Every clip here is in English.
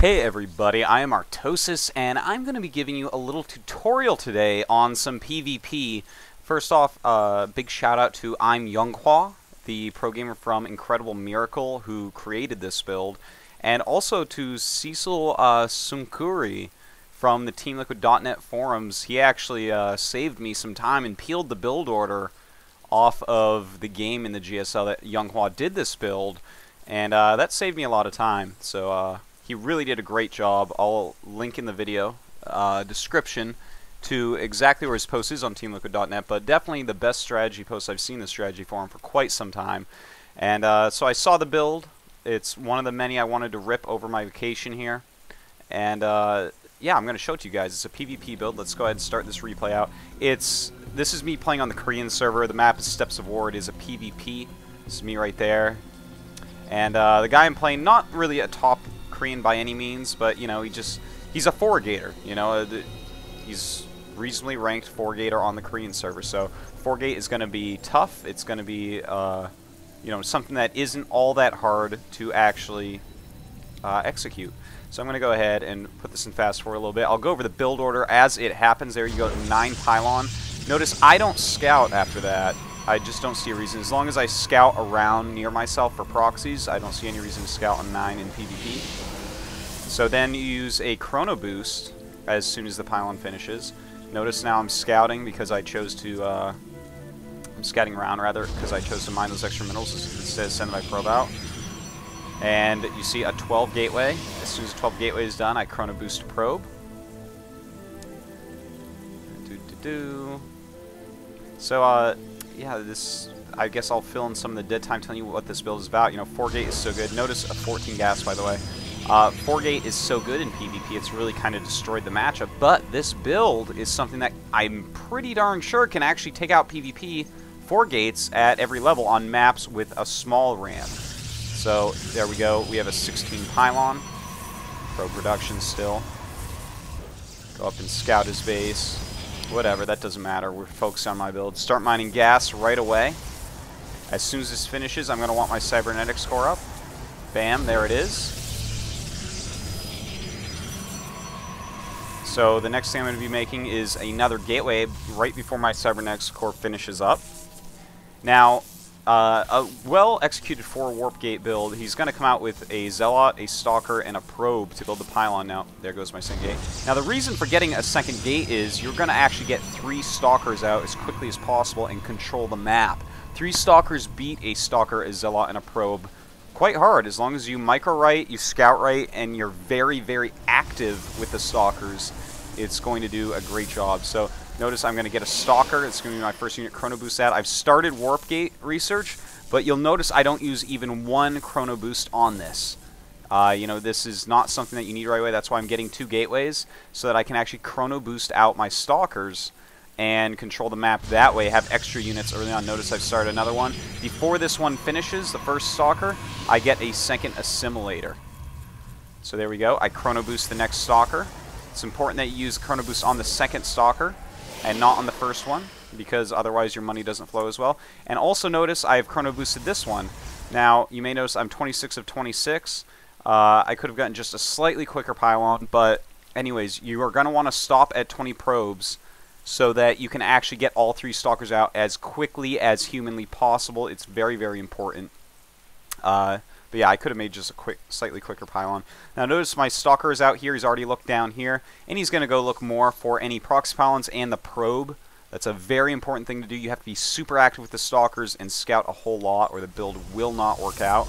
Hey everybody, I am Artosis, and I'm going to be giving you a little tutorial today on some PvP. First off, big shout out to IMYongHwa, the pro gamer from Incredible Miracle who created this build, and also to CecilSunkure from the TeamLiquid.net forums. He actually saved me some time and peeled the build order off of the game in the GSL that Yonghwa did this build, and that saved me a lot of time. So he really did a great job. I'll link in the video description to exactly where his post is on TeamLiquid.net, but definitely the best strategy post I've seen this strategy for him for quite some time. And so I saw the build. It's one of the many I wanted to rip over my vacation here. And yeah, I'm going to show it to you guys. It's a PvP build. Let's go ahead and start this replay out. This is me playing on the Korean server. The map is Steps of War. It is a PvP. This is me right there. And the guy I'm playing, not really a top Korean by any means, but you know, he's a four-gator. You know, he's reasonably ranked four-gator on the Korean server. So four-gate is going to be tough. It's going to be you know, something that isn't all that hard to actually execute. So I'm going to go ahead and put this in fast forward a little bit. I'll go over the build order as it happens. There you go, 9 pylon. Notice I don't scout after that. I just don't see a reason. As long as I scout around near myself for proxies, I don't see any reason to scout on 9 in PvP. So then you use a chrono boost as soon as the pylon finishes. Notice now I'm scouting because I chose to, I'm scouting around rather, because I chose to mine those extra minerals instead of sending my probe out. And you see a 12 gateway. As soon as the 12 gateway is done, I chrono boost probe. So, yeah, I guess I'll fill in some of the dead time telling you what this build is about. You know, 4-gate is so good. Notice a 14 gas, by the way. 4-gate is so good in PvP, it's really kind of destroyed the matchup. But this build is something that I'm pretty darn sure can actually take out PvP 4-gates at every level on maps with a small ramp. So, there we go. We have a 16 pylon. Probe reduction still. Go up and scout his base. Whatever, that doesn't matter. We're focused on my build. Start mining gas right away. As soon as this finishes, I'm going to want my cybernetic score up. Bam, there it is. So the next thing I'm going to be making is another gateway right before my cybernetic score finishes up. Now, a well-executed 4 warp gate build, he's going to come out with a Zealot, a Stalker, and a Probe to build the pylon. Now, there goes my second gate. Now, the reason for getting a second gate is you're going to actually get 3 Stalkers out as quickly as possible and control the map. 3 Stalkers beat a Stalker, a Zealot, and a Probe quite hard. As long as you micro-right, you scout right, and you're very, very active with the Stalkers, it's going to do a great job. So notice I'm going to get a Stalker. It's going to be my first unit chrono boost out. I've started warp gate research, but you'll notice I don't use even 1 chrono boost on this. You know, this is not something that you need right away. That's why I'm getting 2 gateways so that I can actually chrono boost out my Stalkers and control the map that way, have extra units early on. Notice I've started another one. Before this one finishes, the first Stalker, I get a second assimilator. So there we go. I chrono boost the next Stalker. It's important that you use chrono boost on the second Stalker and not on the first one, because otherwise your money doesn't flow as well. And also notice I have chrono boosted this one. Now, you may notice I'm 26 of 26. I could have gotten just a slightly quicker pylon, but anyways, you are going to want to stop at 20 probes so that you can actually get all 3 Stalkers out as quickly as humanly possible. It's very, very important. But yeah, I could have made just a slightly quicker pylon. Now notice my Stalker is out here. He's already looked down here. And he's going to go look more for any proxy pylons and the probe. That's a very important thing to do. You have to be super active with the Stalkers and scout a whole lot, or the build will not work out.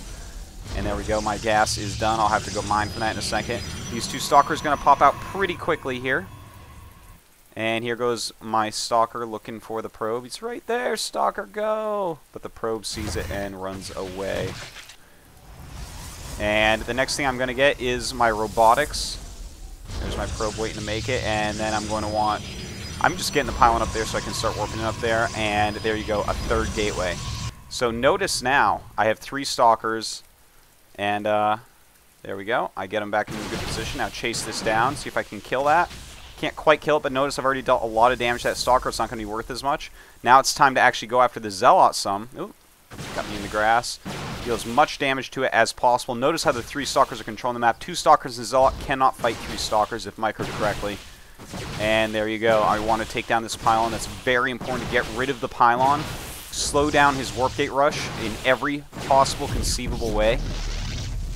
And there we go. My gas is done. I'll have to go mine for that in a second. These 2 Stalkers are going to pop out pretty quickly here. And here goes my Stalker looking for the probe. He's right there. Stalker, go! But the probe sees it and runs away. And the next thing I'm going to get is my robotics. There's my probe waiting to make it. And then I'm going to want... I'm just getting the pylon up there so I can start warping it up there. And there you go, a 3rd gateway. So notice now, I have 3 Stalkers. And there we go. I get them back into a good position. Now chase this down, see if I can kill that. Can't quite kill it, but notice I've already dealt a lot of damage to that Stalker. It's not going to be worth as much. Now it's time to actually go after the Zealot some. Ooh, got me in the grass. Deal as much damage to it as possible. Notice how the 3 Stalkers are controlling the map. 2 Stalkers and Zealot cannot fight 3 Stalkers, if microed correctly. And there you go. I want to take down this pylon. That's very important to get rid of the pylon. Slow down his warp gate rush in every possible conceivable way.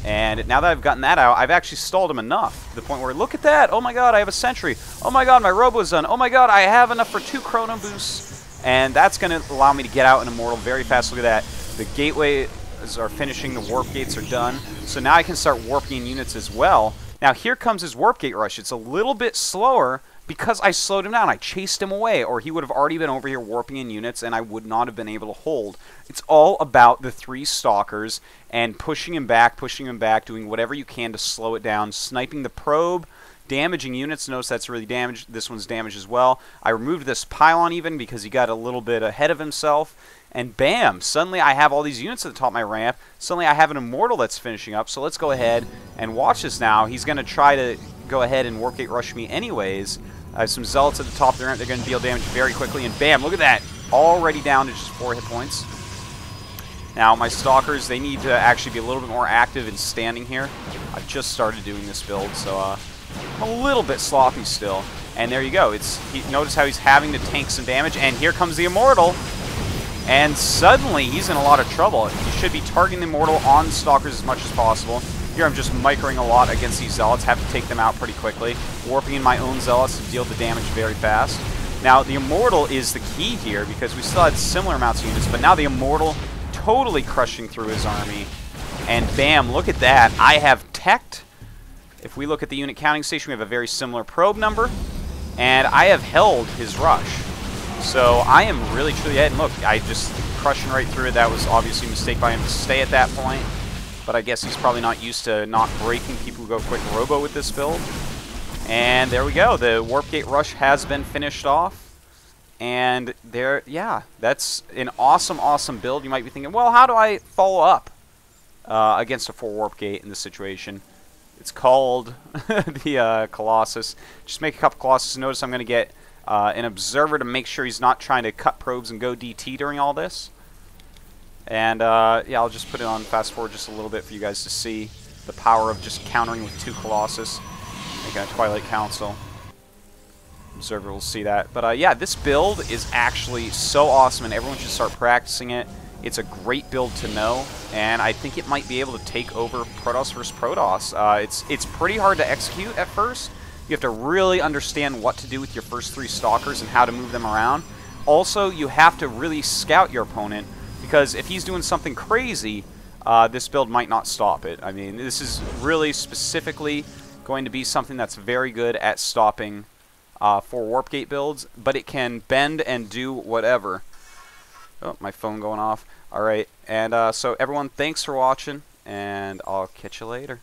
And now that I've gotten that out, I've actually stalled him enough to the point where, look at that! Oh my god, I have a sentry! Oh my god, my robo's done! Oh my god, I have enough for 2 chrono boosts! And that's going to allow me to get out an immortal very fast. Look at that. The gateways are finishing, the warp gates are done. So now I can start warping units as well. Now here comes his warp gate rush. It's a little bit slower because I slowed him down. I chased him away, or he would have already been over here warping in units and I would not have been able to hold. It's all about the 3 Stalkers and pushing him back, doing whatever you can to slow it down, sniping the probe, damaging units. Notice that's really damaged. This one's damaged as well. I removed this pylon even because he got a little bit ahead of himself. And bam, suddenly I have all these units at the top of my ramp. Suddenly I have an immortal that's finishing up. So let's go ahead and watch this now. He's going to try to go ahead and warp gate rush me anyways. I have some Zealots at the top of the ramp. They're going to deal damage very quickly. And bam, look at that. Already down to just 4 hit points. Now, my Stalkers, they need to actually be a little bit more active in standing here. I've just started doing this build, so I'm a little bit sloppy still. And there you go. Notice how he's having to tank some damage. And here comes the immortal. And suddenly, he's in a lot of trouble. You should be targeting the immortal on Stalkers as much as possible. Here I'm just microing a lot against these Zealots. Have to take them out pretty quickly. Warping in my own Zealots to deal the damage very fast. Now, the immortal is the key here because we still had similar amounts of units. But now the immortal totally crushing through his army. And bam, look at that. I have teched. If we look at the unit counting station, we have a very similar probe number. And I have held his rush. So I am really truly ahead. And look, I just crushing right through it. That was obviously a mistake by him to stay at that point. But I guess he's probably not used to not breaking people who go quick robo with this build. And there we go. The warp gate rush has been finished off. And there, yeah, that's an awesome, awesome build. You might be thinking, well, how do I follow up against a 4 warp gate in this situation? It's called the Colossus. Just make a couple Colossus. Notice I'm going to get an observer to make sure he's not trying to cut probes and go DT during all this. And yeah, I'll just put it on fast forward just a little bit for you guys to see the power of just countering with 2 Colossus. Making a Twilight Council. Observer will see that. But yeah, this build is actually so awesome and everyone should start practicing it. It's a great build to know, and I think it might be able to take over Protoss versus Protoss. It's pretty hard to execute at first. You have to really understand what to do with your first 3 Stalkers and how to move them around. Also, you have to really scout your opponent, because if he's doing something crazy, this build might not stop it. I mean, this is really specifically going to be something that's very good at stopping 4 warp gate builds, but it can bend and do whatever. Oh, my phone going off. Alright, and so everyone, thanks for watching, and I'll catch you later.